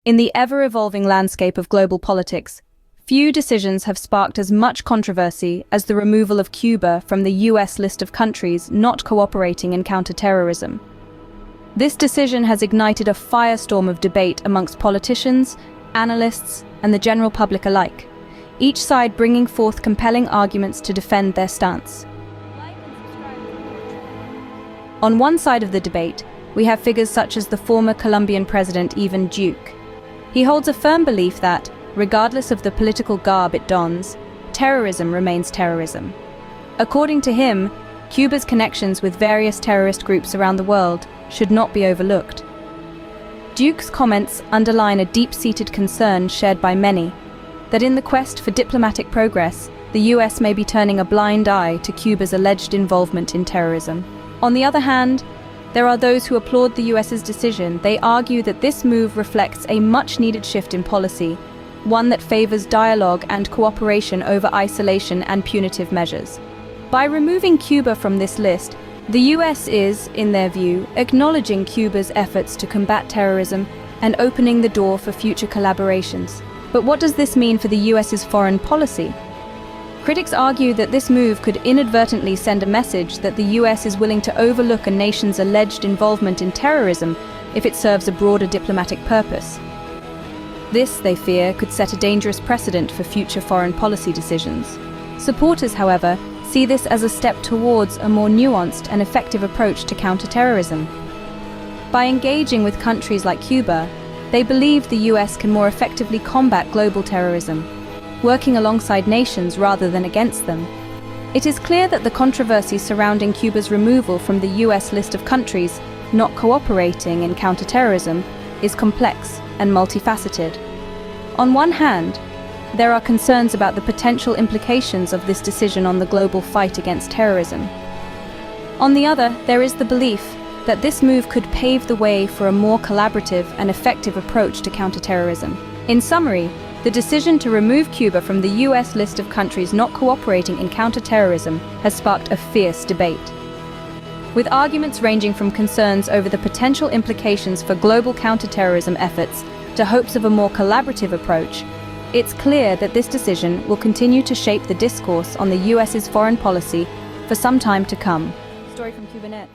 In the ever-evolving landscape of global politics, few decisions have sparked as much controversy as the removal of Cuba from the US list of countries not cooperating in counterterrorism. This decision has ignited a firestorm of debate amongst politicians, analysts, and the general public alike, each side bringing forth compelling arguments to defend their stance. On one side of the debate, we have figures such as the former Colombian president Iván Duque. He holds a firm belief that, regardless of the political garb it dons, terrorism remains terrorism. According to him, Cuba's connections with various terrorist groups around the world should not be overlooked. Duque's comments underline a deep-seated concern shared by many, that in the quest for diplomatic progress, the US may be turning a blind eye to Cuba's alleged involvement in terrorism. On the other hand, there are those who applaud the US's decision. They argue that this move reflects a much-needed shift in policy, one that favors dialogue and cooperation over isolation and punitive measures. By removing Cuba from this list, the US is, in their view, acknowledging Cuba's efforts to combat terrorism and opening the door for future collaborations. But what does this mean for the US's foreign policy? Critics argue that this move could inadvertently send a message that the US is willing to overlook a nation's alleged involvement in terrorism if it serves a broader diplomatic purpose. This, they fear, could set a dangerous precedent for future foreign policy decisions. Supporters, however, see this as a step towards a more nuanced and effective approach to counterterrorism. By engaging with countries like Cuba, they believe the US can more effectively combat global terrorism, working alongside nations rather than against them. It is clear that the controversy surrounding Cuba's removal from the US list of countries not cooperating in counterterrorism is complex and multifaceted. On one hand, there are concerns about the potential implications of this decision on the global fight against terrorism. On the other, there is the belief that this move could pave the way for a more collaborative and effective approach to counterterrorism. In summary, the decision to remove Cuba from the US list of countries not cooperating in counterterrorism has sparked a fierce debate. With arguments ranging from concerns over the potential implications for global counterterrorism efforts to hopes of a more collaborative approach, it's clear that this decision will continue to shape the discourse on the US's foreign policy for some time to come. Story from CubaNet.